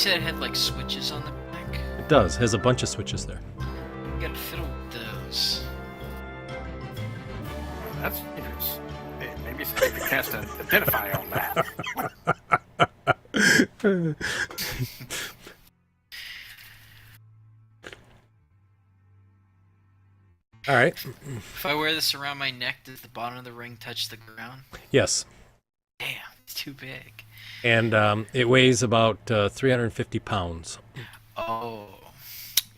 said it had like switches on the back. It does. It has a bunch of switches there. You gotta fiddle with those. That's dangerous. Maybe somebody could cast an identify on that. All right. If I wear this around my neck, does the bottom of the ring touch the ground? Yes. Damn, it's too big. And it weighs about 350 pounds. Oh.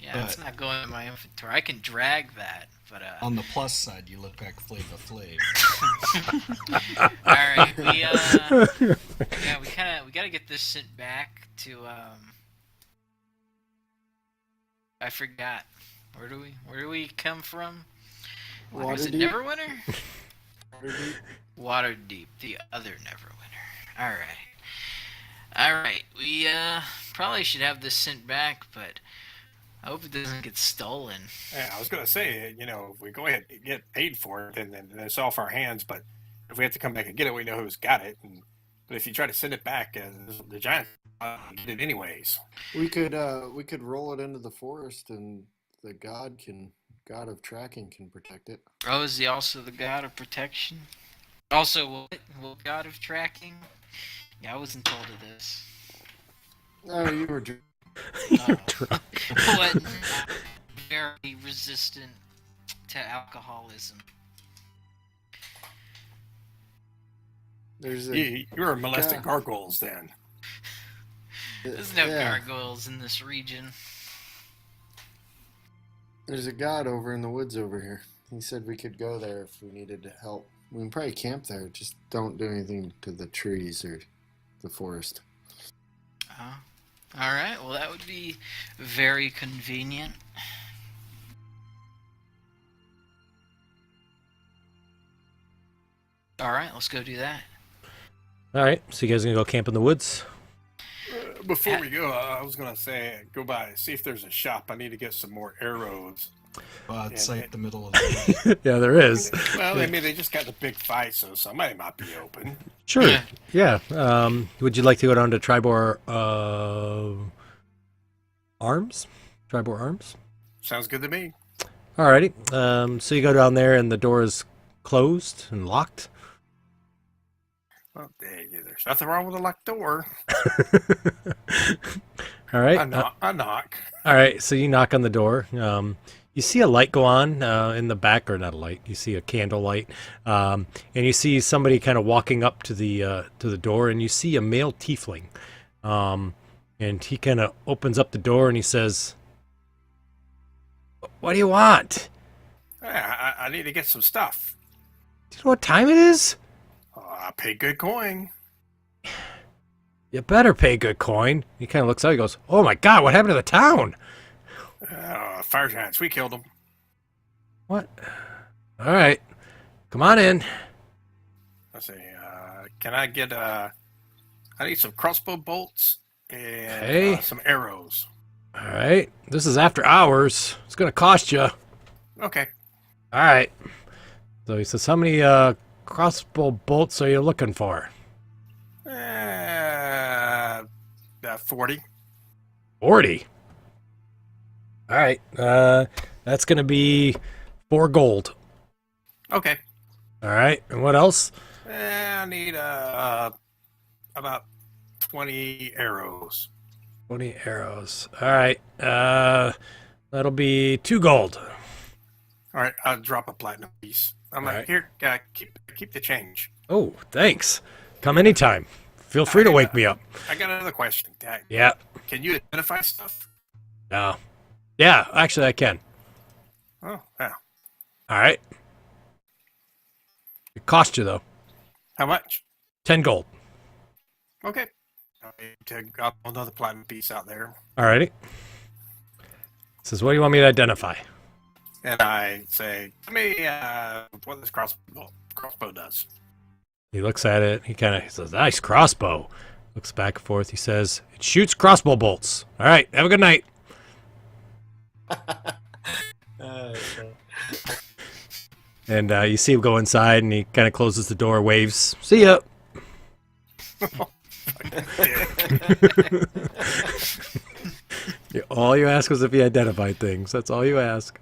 Yeah, it's not going in my inventory. I can drag that, but On the plus side, you look like Flava Flav. Alright, we gotta get this sent back to I forgot. Where do we come from? Was it Waterdeep? Neverwinter? Waterdeep? Waterdeep, the other Neverwinter. Alright, we probably should have this sent back, but I hope it doesn't get stolen. Yeah, I was going to say, if we go ahead and get paid for it, then it's off our hands. But if we have to come back and get it, we know who's got it. But if you try to send it back, the giant get it anyways. We could roll it into the forest, and the god of tracking can protect it. Oh, is he also the god of protection? Also, what god of tracking? Yeah, I wasn't told of this. No, you were. You're drunk. But very resistant to alcoholism. There's You were molesting God. gargoyles then. There's no gargoyles in this region. There's a god over in the woods over here. He said we could go there if we needed help. We can probably camp there. Just don't do anything to the trees or the forest. Oh. Alright, well that would be very convenient. Alright, let's go do that. All right. So you guys gonna go camp in the woods? Before we go, I was going to say, go by, see if there's a shop. I need to get some more arrows. Well, it's Yeah, like the middle of the night. Yeah, there is. Well, I mean, they just got the big fight, so somebody might be open. Sure. Yeah. Would you like to go down to Tribor Arms? Tribor Arms? Sounds good to me. Alrighty. So you go down there and the door is closed and locked. Well, there's nothing wrong with a locked door. All right. I knock. All right. So you knock on the door. You see a light go on in the back, or not a light. You see a candle light, and you see somebody kind of walking up to the door, and you see a male tiefling, and he kind of opens up the door and he says, "What do you want? Yeah, I need to get some stuff. Do you know what time it is? I pay good coin. You better pay good coin." He kind of looks out. He goes, "Oh my God, what happened to the town?" Fire giants, we killed them. What? All right, come on in. I say, can I get I need some crossbow bolts and Okay. some arrows. All right, this is after hours. It's gonna cost you. Okay. All right. So he says, "How many crossbow bolts are you looking for?" 40. 40. All right. That's gonna be 4 gold. Okay. All right. And what else? I need about 20 arrows. 20 arrows. All right. That'll be 2 gold. All right, I'll drop a platinum piece. I'm like, All right. here, keep the change. Oh, thanks. Come anytime. Feel free to wake me up. I got another question. Yeah. Can you identify stuff? No. Yeah. Actually, I can. Oh, yeah. All right. It cost you though. How much? 10 gold. Okay. I'll put another platinum piece out there. Alrighty. Says, "What do you want me to identify?" And I say, tell me what this crossbow does. He looks at it. He says, "Nice crossbow." Looks back and forth. He says, "It shoots crossbow bolts." All right. Have a good night. And you see him go inside, and he kind of closes the door, waves, "See ya." All you ask was if he identified things. That's all you ask.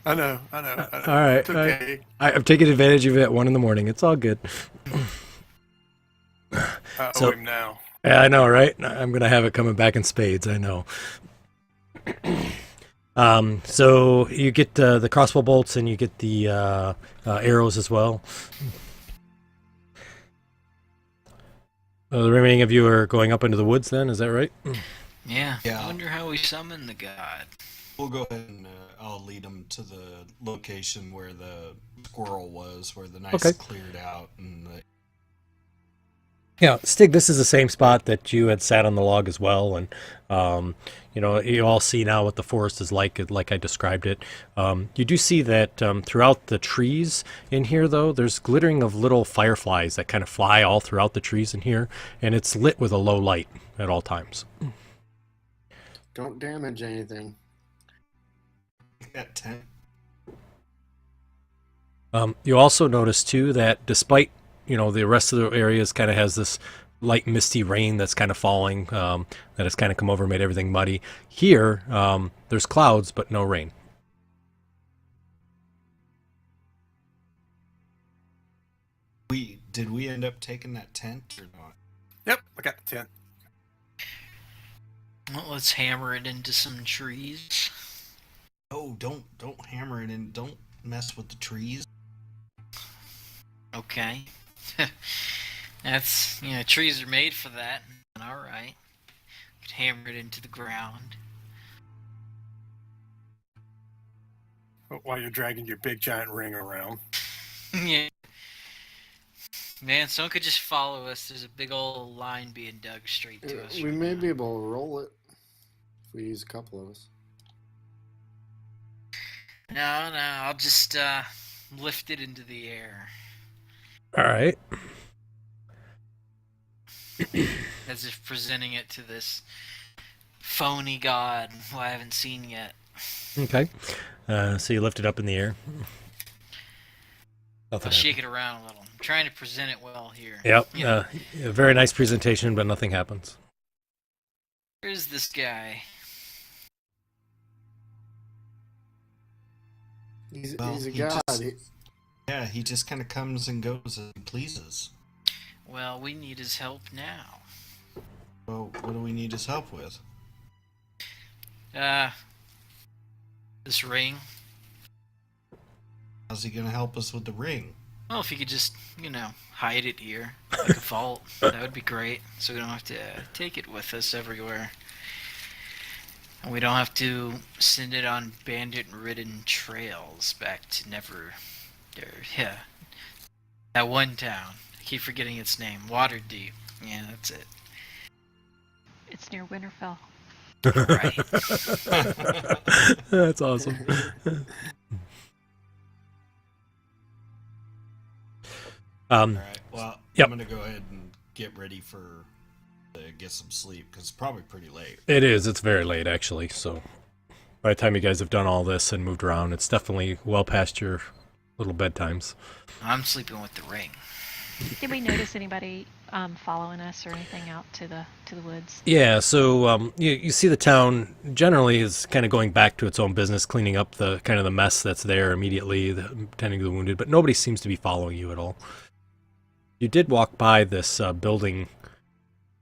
I know. All right. It's okay. I'm taking advantage of it at 1 a.m. It's all good. I owe So- him now. Yeah, I know, right? I'm going to have it coming back in spades. I know. So you get the crossbow bolts and you get the arrows as well. The remaining of you are going up into the woods then, is that right? Yeah. Yeah. I wonder how we summon the god. We'll go ahead and I'll lead them to the location where the squirrel was, where the knights Okay. cleared out, and Yeah, Stig, this is the same spot that you had sat on the log as well, and you all see now what the forest is like I described it. You do see that throughout the trees in here, though, there's glittering of little fireflies that kind of fly all throughout the trees in here, and it's lit with a low light at all times. Don't damage anything. that tent. You also notice too that despite the rest of the areas kind of has this light misty rain that's kind of falling, that has kind of come over and made everything muddy. Here, there's clouds but no rain. Did we end up taking that tent or not? Yep, I got the tent. Well, let's hammer it into some trees. Oh, don't hammer it in. Don't mess with the trees. Okay. That's, trees are made for that. Alright. Could hammer it into the ground. While you're dragging your big giant ring around. Yeah. Man, someone could just follow us. There's a big old line being dug straight to us. We may be able to roll it if we use a couple of us. No, I'll just lift it into the air. All right. As if presenting it to this phony god who I haven't seen yet. Okay. So you lift it up in the air. Nothing I'll shake it around a little. I'm trying to present it well here. Yep. Yeah. A very nice presentation, but nothing happens. Where's this guy? He's Well, a he god. just- Yeah, he just kind of comes and goes as he pleases. Well, we need his help now. Well, what do we need his help with? This ring. How's he gonna help us with the ring? Well, if you could just, hide it here, like a vault, that would be great. So we don't have to take it with us everywhere. And we don't have to send it on bandit-ridden trails back to that one town. I keep forgetting its name. Waterdeep. Yeah, that's it. It's near Winterfell. Right. That's awesome. All right. Well, Yep. I'm gonna go ahead and get ready to get some sleep because it's probably pretty late. It is. It's very late, actually. So by the time you guys have done all this and moved around, it's definitely well past your little bedtimes. I'm sleeping with the ring. Did we notice anybody following us or anything out to the woods? Yeah, so you see the town generally is kind of going back to its own business, cleaning up the kind of the mess that's there immediately, tending to the wounded, but nobody seems to be following you at all. You did walk by this building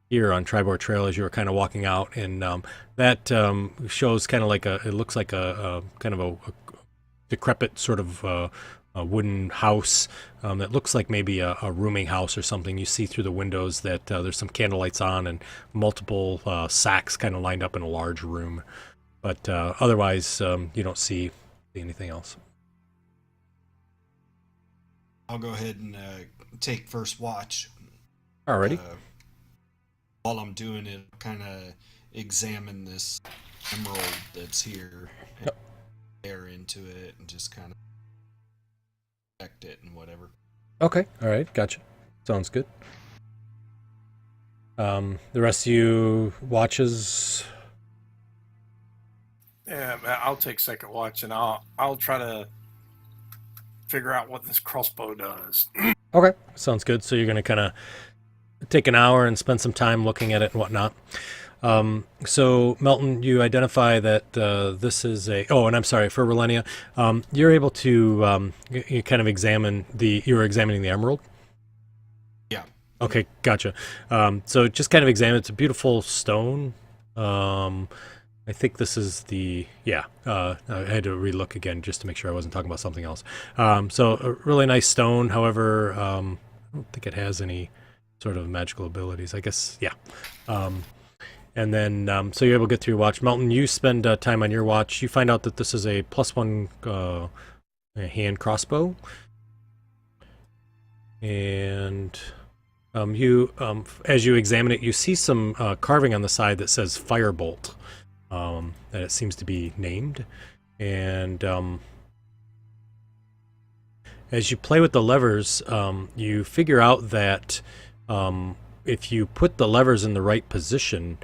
here on Tribord Trail as you were kind of walking out, and that shows kind of like it looks like a kind of a decrepit sort of a wooden house that looks like maybe a rooming house or something. You see through the windows that there's some candlelights on and multiple sacks kind of lined up in a large room. But otherwise, you don't see anything else. I'll go ahead and take first watch. Alrighty. While I'm doing it, kind of examine this emerald that's here, and air into it, and just kind of protect it and whatever. Okay. All right. Gotcha. Sounds good. The rest of you watches. Yeah, I'll take second watch and I'll try to figure out what this crossbow does. Okay. Sounds good. So you're going to kind of take an hour and spend some time looking at it and whatnot. So Melton, you identify that this is a. Oh, and I'm sorry for Relenia. You're able to you kind of examine the. You were examining the emerald. Yeah. Okay, gotcha. So just kind of examine. It's a beautiful stone. I think this is the. Yeah. I had to relook again just to make sure I wasn't talking about something else. So a really nice stone. However, I don't think it has any sort of magical abilities. I guess. Yeah. And then, so you're able to get through your watch. Melton, you spend time on your watch. You find out that this is a +1 hand crossbow. And as you examine it, you see some carving on the side that says Firebolt. That it seems to be named. And as you play with the levers, you figure out that if you put the levers in the right position,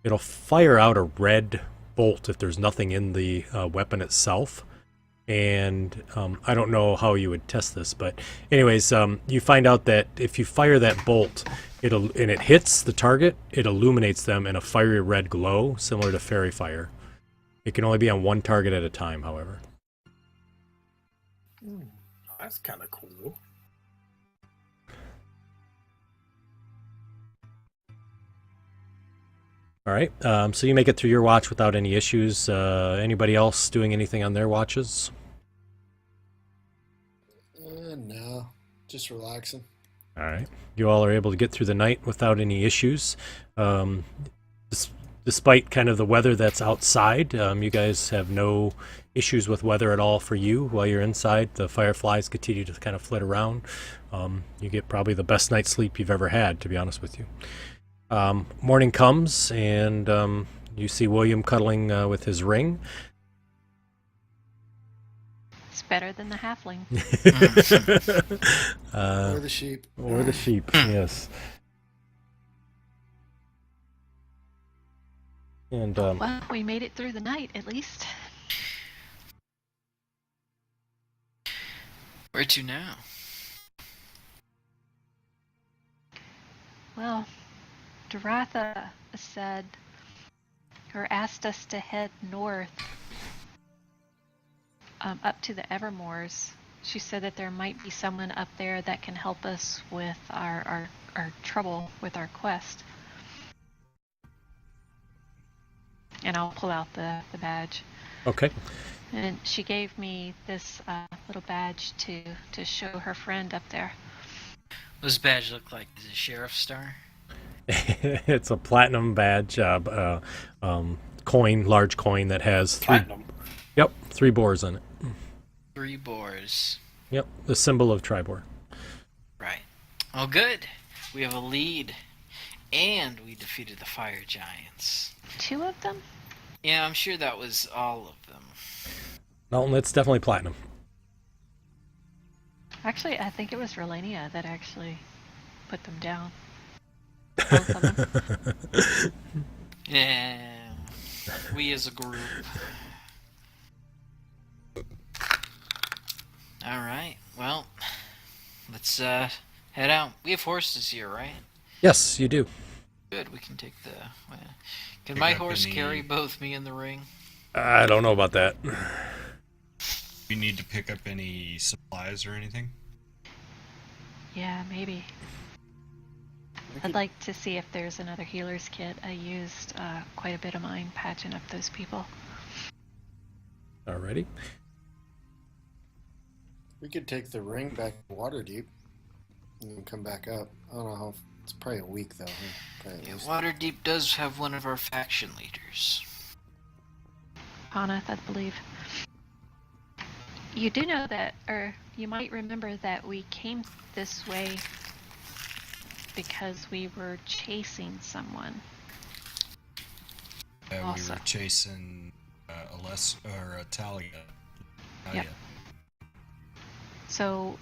it'll fire out a red bolt if there's nothing in the weapon itself. And I don't know how you would test this, but anyways, you find out that if you fire that bolt, and it hits the target, it illuminates them in a fiery red glow, similar to fairy fire. It can only be on one target at a time, however. That's kind of cool. All right, so you make it through your watch without any issues. Anybody else doing anything on their watches? No, just relaxing. All right, you all are able to get through the night without any issues. Despite kind of the weather that's outside, you guys have no issues with weather at all for you while you're inside. The fireflies continue to kind of flit around. You get probably the best night's sleep you've ever had, to be honest with you. Morning comes, and you see William cuddling with his ring. It's better than the halfling. Or the sheep. Or the sheep, yes. And Well, we made it through the night, at least. Where to now? Well, Doratha said, or asked us to head north, up to the Evermoors. She said that there might be someone up there that can help us with our trouble with our quest. And I'll pull out the badge. okay. And she gave me this little badge to show her friend up there. What does badge look like? Is it a sheriff's star? It's a platinum badge, large coin that has Platinum. three boars in it. 3 boars. Yep, the symbol of Tribor. Right. Oh, good. We have a lead. And we defeated the fire giants. 2 of them? Yeah, I'm sure that was all of them. Melton, it's definitely platinum. Actually, I think it was Relania that actually put them down. Both of them. Yeah. We as a group. Alright, well, let's head out. We have horses here, right? Yes, you do. Good, we can take the... Can Pick my up horse any- carry both me and the ring? I don't know about that. You need to pick up any supplies or anything? Yeah, maybe. I'd like to see if there's another healer's kit. I used quite a bit of mine patching up those people. Alrighty. We could take the ring back to Waterdeep and then come back up. I don't know how. It's probably a week though. Huh? Probably at Yeah, least. Waterdeep does have one of our faction leaders. Hanath, I believe. You do know that, or you might remember that we came this way because we were chasing someone. We Also. were chasing Talia. Yep. So,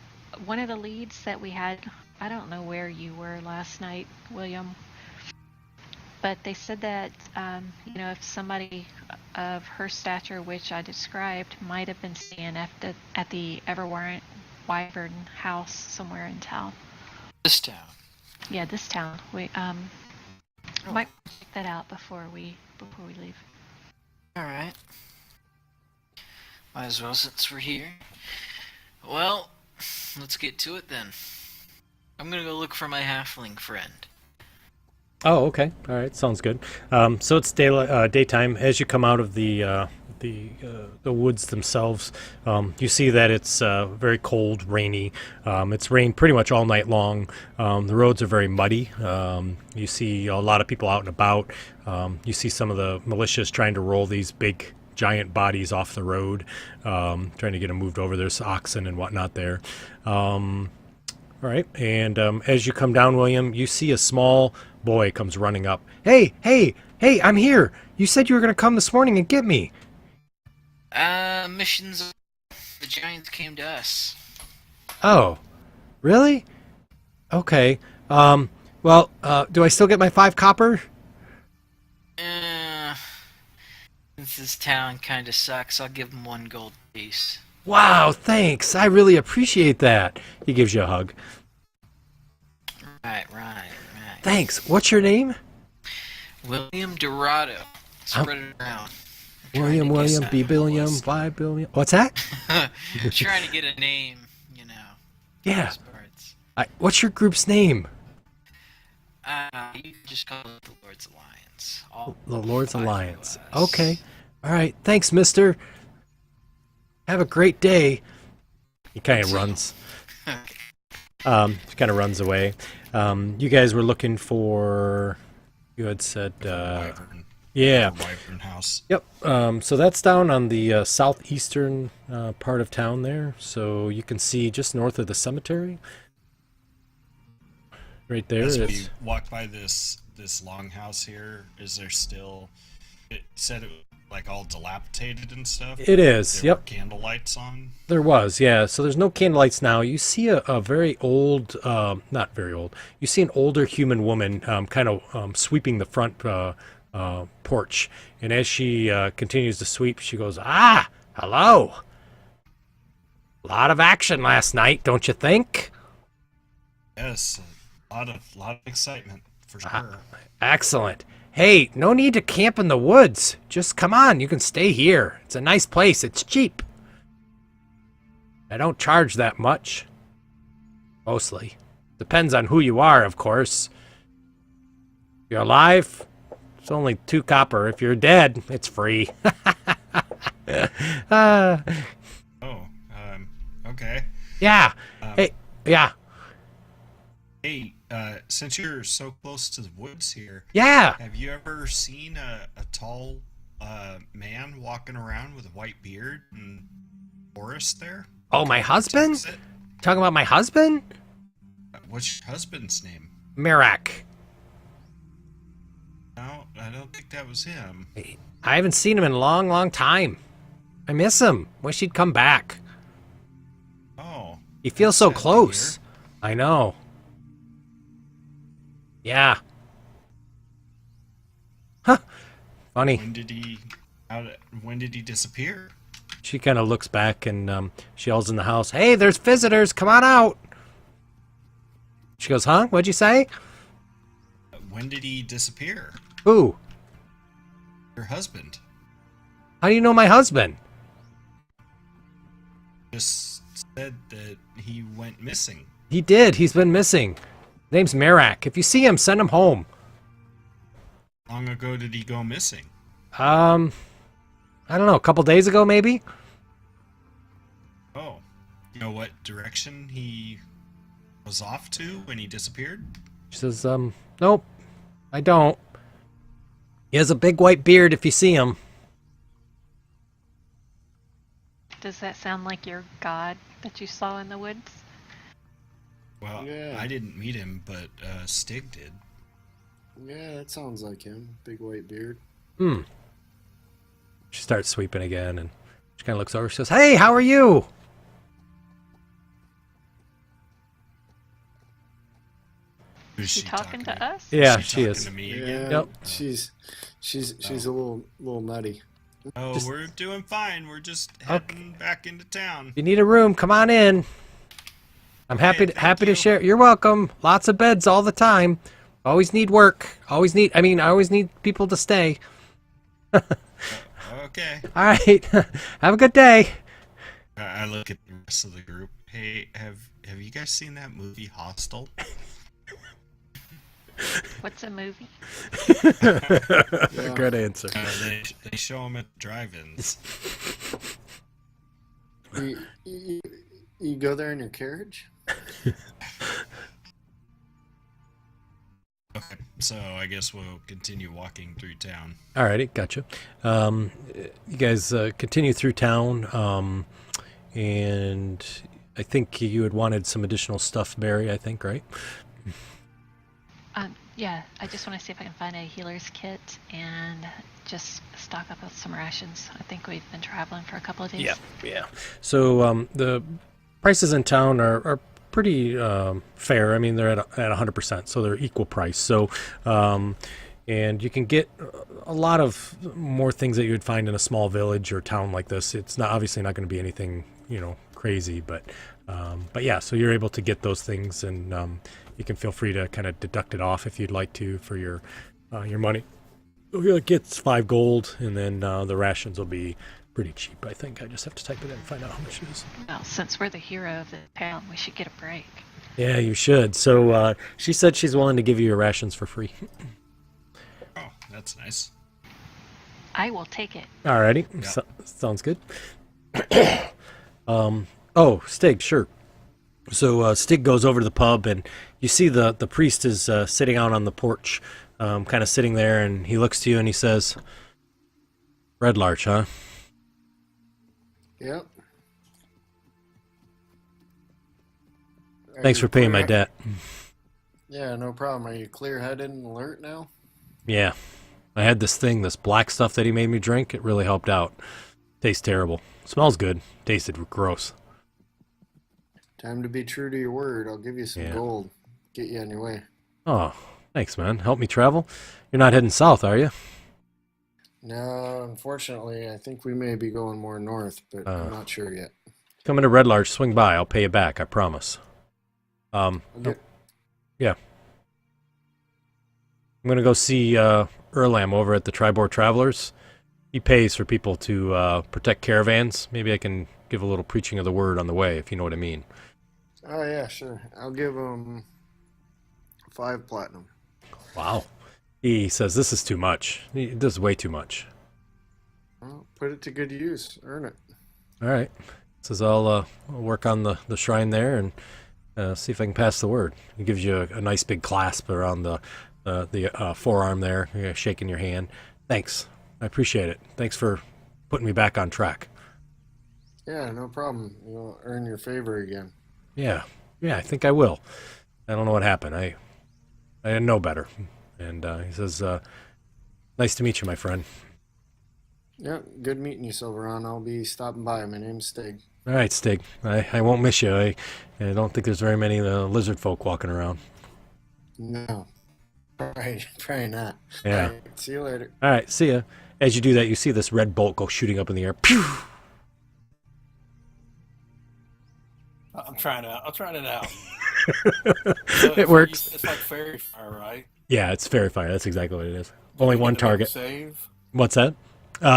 one of the leads that we had, I don't know where you were last night, William, but they said that, if somebody of her stature, which I described, might have been staying at the Wyvern house somewhere in town. This town. Yeah, this town. We Oh. might check that out before we leave. All right. Might as well since we're here. Well, let's get to it then. I'm gonna go look for my halfling friend. Oh, okay. All right, sounds good. So it's daytime. As you come out of the woods themselves, you see that it's very cold, rainy. It's rained pretty much all night long. The roads are very muddy. You see a lot of people out and about. You see some of the militias trying to roll these big, giant bodies off the road, trying to get them moved over. There's oxen and whatnot there. All right, and as you come down, William, you see a small boy comes running up. Hey, hey, hey, I'm here. You said you were going to come this morning and get me. Missions. The giants came to us. Oh, really? Okay. Well, do I still get my 5 copper? Since this town kind of sucks, I'll give him 1 gold piece. Wow, thanks. I really appreciate that. He gives you a hug. Right. Thanks. What's your name? William Dorado. Spread it around. I'm William, trying to William, get B. Billiam, 5 billion. What's that? trying to get a name, you know. Yeah. Those parts. What's your group's name? You can just call it the Lord's Alliance. All The Lord's 5 of Alliance. us. Okay. All right. Thanks, mister. Have a great day. He kind of runs. He kind of runs away. You guys were looking for... You had said... Wyvern. yeah. Wyvern House. Yep. So that's down on the southeastern part of town there. So you can see just north of the cemetery. Right there. As we It's, walk by this longhouse here, is there still? It said it was like all dilapidated and stuff. it is. There Yep. were candle lights on. There was, yeah. So there's no candlelights now. You see a very old, not very old. You see an older human woman kind of sweeping the front porch. And as she continues to sweep, she goes, "Ah, hello. A lot of action last night, don't you think?" Yes, a lot of excitement for sure. Excellent. Hey, no need to camp in the woods. Just come on, you can stay here. It's a nice place. It's cheap. I don't charge that much. Mostly. Depends on who you are, of course. If you're alive, it's only 2 copper. If you're dead, it's free. Oh, okay. Yeah. Hey, yeah. Hey, since you're so close to the woods here, Yeah. have you ever seen a tall man walking around with a white beard and forest there? Oh, my husband? Is it? Talking about my husband? What's your husband's name? Merak. No, I don't think that was him. I haven't seen him in a long, long time. I miss him. Wish he'd come back. Oh, He feels that's so sad to close. hear. I know. Yeah. Huh. Funny. When did he disappear? She kind of looks back and she yells in the house, "Hey, there's visitors. Come on out." She goes, "Huh? What'd you say?" When did he disappear? Who? Your husband How do you know my husband? just said that he went missing. He did. He's been missing. Name's Merak. If you see him, send him home. Long ago did he go missing? I don't know, a couple days ago maybe? Oh, you know what direction he was off to when he disappeared? She says, nope, I don't. He has a big white beard if you see him. Does that sound like your god that you saw in the woods? Well, Yeah. I didn't meet him, but Stig did. Yeah, that sounds like him. Big white beard. She starts sweeping again and she kind of looks over. She says, "Hey, how are you?" Who's She talking to us? Yeah, She's she talking is. to me Yeah, again? Yep. she's a little nutty. Oh, Just- we're doing fine. We're just heading back into town. If you need a room, come on in. I'm happy Hey, happy thank to you. share. You're welcome. Lots of beds all the time. Always need work. I always need people to stay. Okay. All right. Have a good day. I look at the rest of the group. Hey, have you guys seen that movie Hostel? What's a movie? Yeah. Good answer. They show them at drive-ins. You go there in your carriage? Okay, so I guess we'll continue walking through town. Alrighty, gotcha. You guys continue through town, and I think you had wanted some additional stuff, Barry. I think, right? Yeah, I just want to see if I can find a healer's kit and just stock up on some rations. I think we've been traveling for a couple of days. Yeah. So the prices in town are pretty fair. I mean, they're at 100%, so they're equal price. So, and you can get a lot of more things that you would find in a small village or town like this. It's not obviously not going to be anything crazy, but yeah. So you're able to get those things, and you can feel free to kind of deduct it off if you'd like to for your money. It gets 5 gold, and then the rations will be pretty cheap. I think I just have to type it in and find out how much it is. Well, since we're the hero of the town, we should get a break. Yeah, you should. So she said she's willing to give you your rations for free. Oh, that's nice. I will take it. Alrighty, Yeah. Sounds good. Oh, Stig, sure. So Stig goes over to the pub, and you see the priest is sitting out on the porch, kind of sitting there, and he looks to you and he says, "Red Larch, huh?" Yep. Thanks for paying my debt. Yeah, no problem. Are you clear-headed and alert now? Yeah, I had this black stuff that he made me drink. It really helped out. Tastes terrible. Smells good. Tasted gross. Time to be true to your word. I'll give you some Yeah. gold. Get you on your way. Oh, thanks, man. Help me travel. You're not heading south, are you? No, unfortunately, I think we may be going more north, but I'm Oh. not sure yet. Coming to Red Larch, swing by. I'll pay you back. I promise. Okay. Yeah. I'm gonna go see Erlam over at the Tribor Travelers. He pays for people to protect caravans. Maybe I can give a little preaching of the word on the way, if you know what I mean. Oh, yeah, sure. I'll give him 5 platinum. Wow. He says this is too much. This is way too much. Well, put it to good use. Earn it. All right. Says I'll work on the shrine there and see if I can pass the word. He gives you a nice big clasp around the forearm there, shaking your hand. Thanks. I appreciate it. Thanks for putting me back on track. Yeah, no problem. You'll earn your favor again. Yeah, I think I will. I don't know what happened. I didn't know better. And he says, nice to meet you, my friend. Yeah, good meeting you, Silveron. I'll be stopping by. My name's Stig. All right, Stig. I won't miss you. I don't think there's very many lizard folk walking around. No. Probably not. Yeah. All right, see you later. All right, see ya. As you do that, you see this red bolt go shooting up in the air. Pew! I'm trying it out. It works. It's like fairy fire, right? Yeah, it's fairy fire. That's exactly what it is. Only one Get them target. Save. What's that?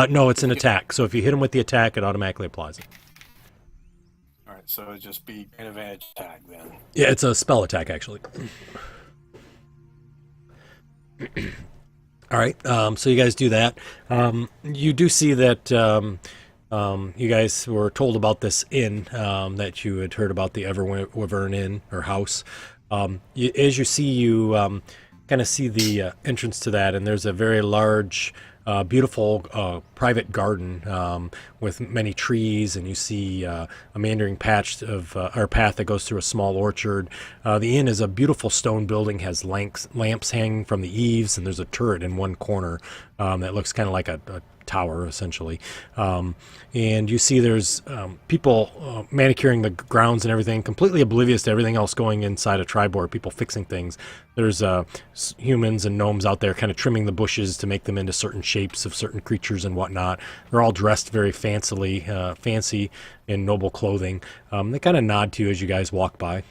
No, it's an attack. So if you hit him with the attack, it automatically applies it. All right, so it'd just be an advantage attack then. Yeah, it's a spell attack, actually. All right, so you guys do that. You do see that you guys were told about this inn that you had heard about, the Everwyvern Inn or house. As you see, you kind of see the entrance to that, and there's a very large, beautiful private garden with many trees, and you see a meandering patch of or path that goes through a small orchard. The inn is a beautiful stone building, has lamps hanging from the eaves, and there's a turret in one corner that looks kind of like a tower, essentially. And you see there's people manicuring the grounds and everything, completely oblivious to everything else going inside a Tribor, people fixing things. There's humans and gnomes out there kind of trimming the bushes to make them into certain shapes shapes of certain creatures and whatnot. They're all dressed very fancy in noble clothing. They kind of nod to you as you guys walk by.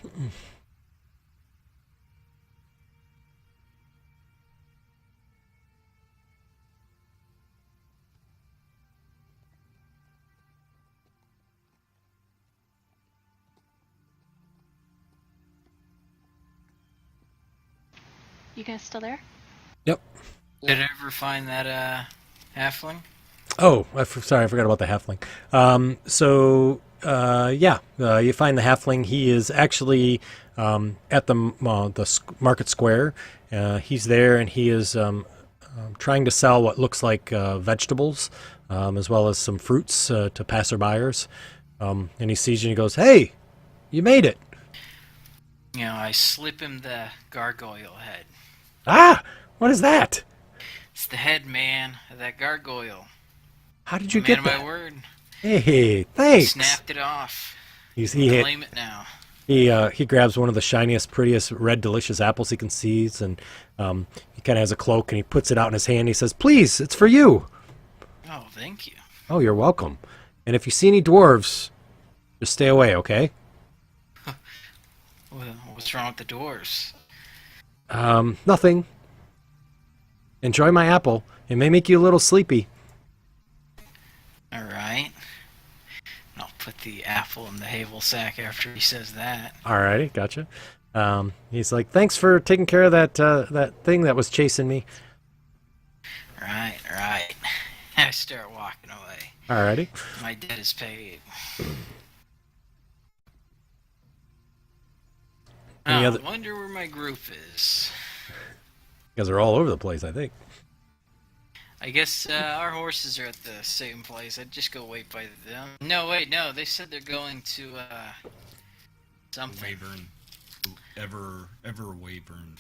You guys still there? Yep. Did I ever find that halfling? Oh, sorry, I forgot about the halfling. You find the halfling. He is actually at the market square. He's there, and he is trying to sell what looks like vegetables, as well as some fruits to passerbyers. And he sees you and he goes, "Hey, you made it!" You know, I slip him the gargoyle head. Ah, what is that? It's the head, man, of that gargoyle. How did you Man get of that? my word. Hey, thanks. Snapped it off. He Claim it now. He grabs one of the shiniest, prettiest, red, delicious apples he can seize, and he kind of has a cloak, and he puts it out in his hand. He says, "Please, it's for you." Oh, thank you. Oh, you're welcome. And if you see any dwarves, just stay away, okay? Well, what's wrong with the dwarves? Nothing. Enjoy my apple. It may make you a little sleepy. All right. I'll put the apple in the havel sack after he says that. Alrighty, gotcha. He's like, "Thanks for taking care of that thing that was chasing me." Right. I start walking away. Alrighty. My debt is paid. Any I other- wonder where my group is. You guys are all over the place, I think. I guess our horses are at the same place. I'd just go wait by them. No, wait, no. They said they're going to something. Wayburn. Ever Wayburn.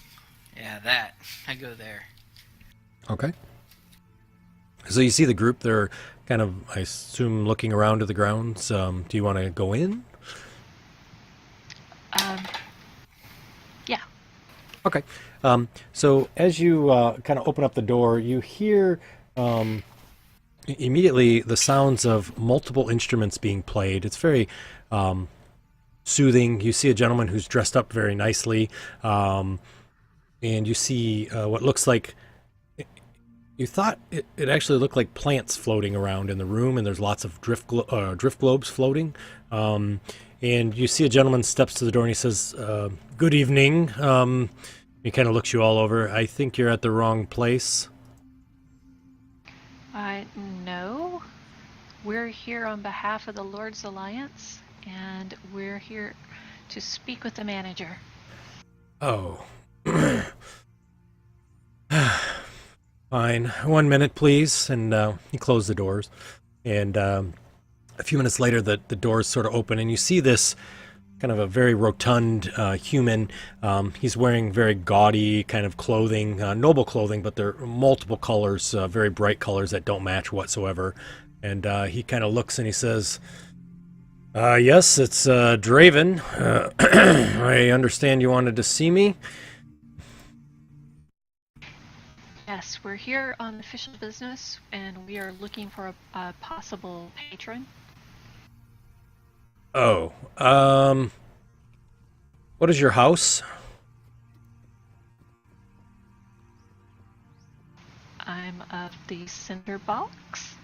Yeah, that. I go there. Okay. So you see the group. They're kind of, I assume, looking around to the grounds. Do you want to go in? Yeah. Okay. So as you kind of open up the door, you hear immediately the sounds of multiple instruments being played. It's very soothing. You see a gentleman who's dressed up very nicely, and you see what looks like. You thought it actually looked like plants floating around in the room, and there's lots of drift globes floating. And you see a gentleman steps to the door and he says, "Good evening." He kind of looks you all over. "I think you're at the wrong place." No. We're here on behalf of the Lord's Alliance, and we're here to speak with the manager. Oh. Fine. 1 minute, please. And he closed the doors. And a few minutes later, the doors sort of open, and you see this kind of a very rotund human. He's wearing very gaudy kind of clothing, noble clothing, but they're multiple colors, very bright colors that don't match whatsoever. And he kind of looks and he says, "Yes, it's Draven. I understand you wanted to see me." Yes, we're here on official business, and we are looking for a possible patron. Oh, what is your house? I'm of the Cinder Box.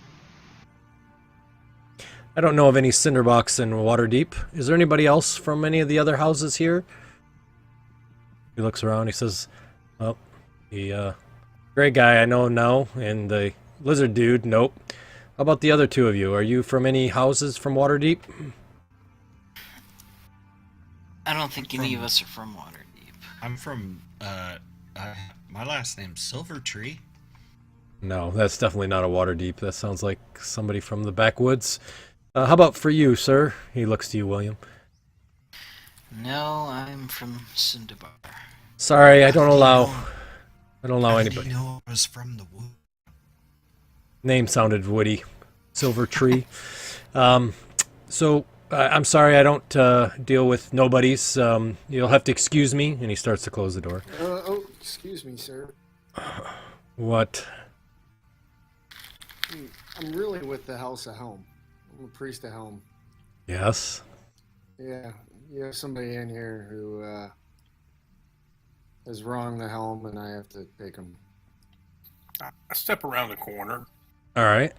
I don't know of any Cinderbox in Waterdeep. Is there anybody else from any of the other houses here? He looks around. He says, "Oh, the gray guy, I know him now, and the lizard dude, nope. How about the other two of you? Are you from any houses from Waterdeep?" I don't think any of us are from Waterdeep. I'm from, my last name's Silvertree. No, that's definitely not a Waterdeep. That sounds like somebody from the backwoods. How about for you, sir? He looks to you, William. No, I'm from Cinderbar. Sorry, I don't allow How did anybody. you know I was from the wood? Name sounded woody. Silvertree. I'm sorry, I don't deal with nobodies. You'll have to excuse me. And he starts to close the door. Oh, excuse me, sir. What? I'm really with the House of Helm. I'm a priest of Helm. Yes. Yeah, you have somebody in here who has wronged the Helm, and I have to take him. I step around the corner, All right.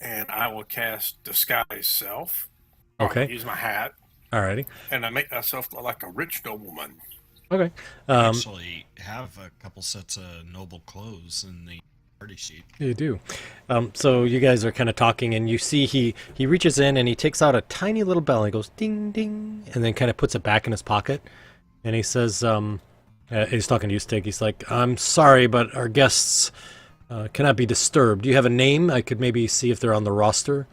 and I will cast Disguise Self. Okay. I'll use my hat, All righty. and I make myself look like a rich nobleman. Okay. Actually, have a couple sets of noble clothes in the party sheet. You do. So you guys are kind of talking, and you see he reaches in and he takes out a tiny little bell. And he goes ding ding, and then kind of puts it back in his pocket, and he says, he's talking to you, Stig. He's like, "I'm sorry, but our guests cannot be disturbed. Do you have a name? I could maybe see if they're on the roster."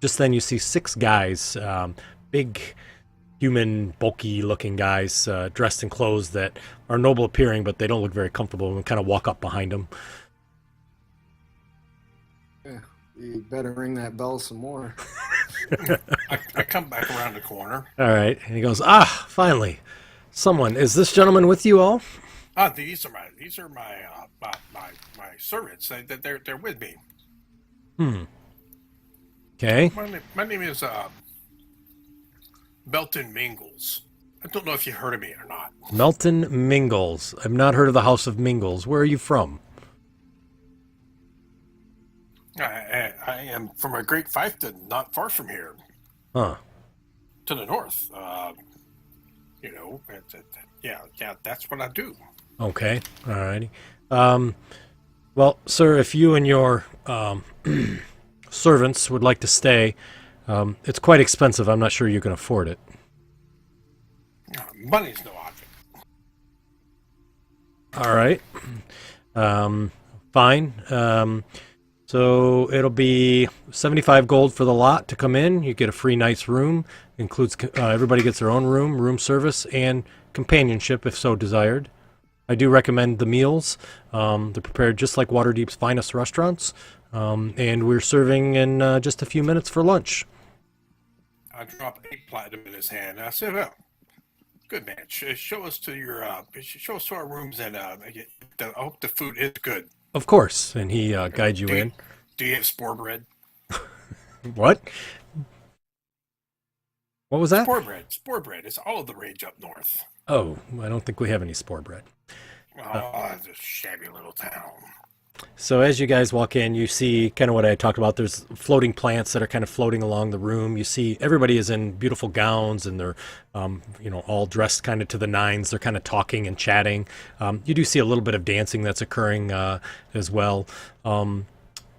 Just then, you see 6 guys, big, human, bulky-looking guys, dressed in clothes that are noble appearing, but they don't look very comfortable, and kind of walk up behind him. Yeah, you better ring that bell some more. I come back around the corner. All right, and he goes, finally, someone. Is this gentleman with you all? These are my servants. They're with me. Okay. My name is Belton Mingles. I don't know if you heard of me or not. Melton Mingles. I've not heard of the House of Mingles. Where are you from? I am from a great fiefdom not far from here, Huh. to the north. That's what I do. Okay. All righty. Well, sir, if you and your servants would like to stay, it's quite expensive. I'm not sure you can afford it. Money's no object. All right. Fine. So it'll be 75 gold for the lot to come in. You get a free night's room. Includes everybody gets their own room service, and companionship if so desired. I do recommend the meals. They're prepared just like Waterdeep's finest restaurants. And we're serving in just a few minutes for lunch. I drop 8 platinum in his hand. I said, "Well, good man. Show us to our rooms, and I hope the food is good." Of course. And he guides you in. Do you have spore bread? What? What was that? Spore bread is all of the rage up north. Oh, I don't think we have any spore bread. Oh, it's a shabby little town. So as you guys walk in, you see kind of what I talked about. There's floating plants that are kind of floating along the room. You see everybody is in beautiful gowns, and they're, all dressed kind of to the nines. They're kind of talking and chatting. You do see a little bit of dancing that's occurring as well. And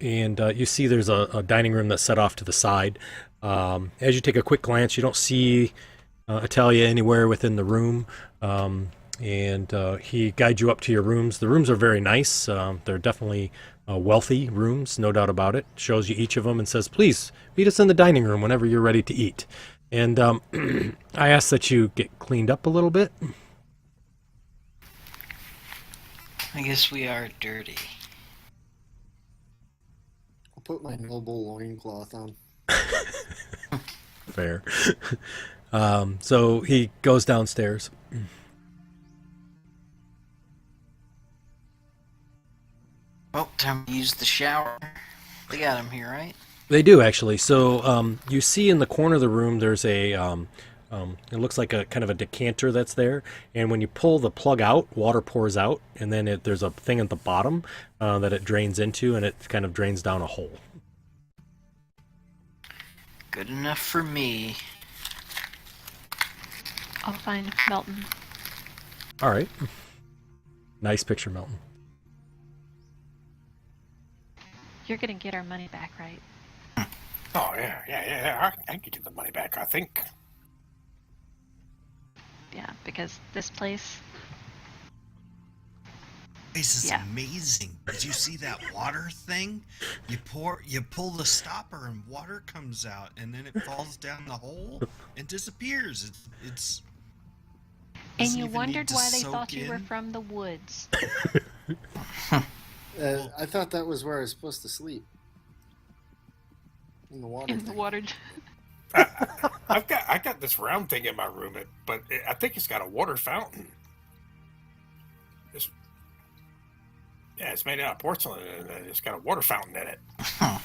you see there's a dining room that's set off to the side. As you take a quick glance, you don't see Italia anywhere within the room. And he guides you up to your rooms. The rooms are very nice. They're definitely wealthy rooms, no doubt about it. Shows you each of them and says, "Please meet us in the dining room whenever you're ready to eat." And I ask that you get cleaned up a little bit. I guess we are dirty. I'll put my noble loincloth on. Fair. So he goes downstairs. Well, time to use the shower. They got him here, right? They do, actually. So you see in the corner of the room there's a it looks like a kind of a decanter that's there, and when you pull the plug out, water pours out, and then there's a thing at the bottom that it drains into, and it kind of drains down a hole. Good enough for me. I'll find Melton. All right. Nice picture, Melton. You're gonna get our money back, right? Oh, yeah. I can get the money back, I think. Yeah, because this place. This is Yeah. amazing. Did you see that water thing? You pull the stopper and water comes out, and then it falls down the hole and disappears. It's And doesn't you even need wondered to why they soak thought you were in. from the woods. I thought that was where I was supposed to sleep. In the water. In the thing. water. I got this round thing in my room, but I think it's got a water fountain. Yeah, it's made out of porcelain and it's got a water fountain in it. Huh.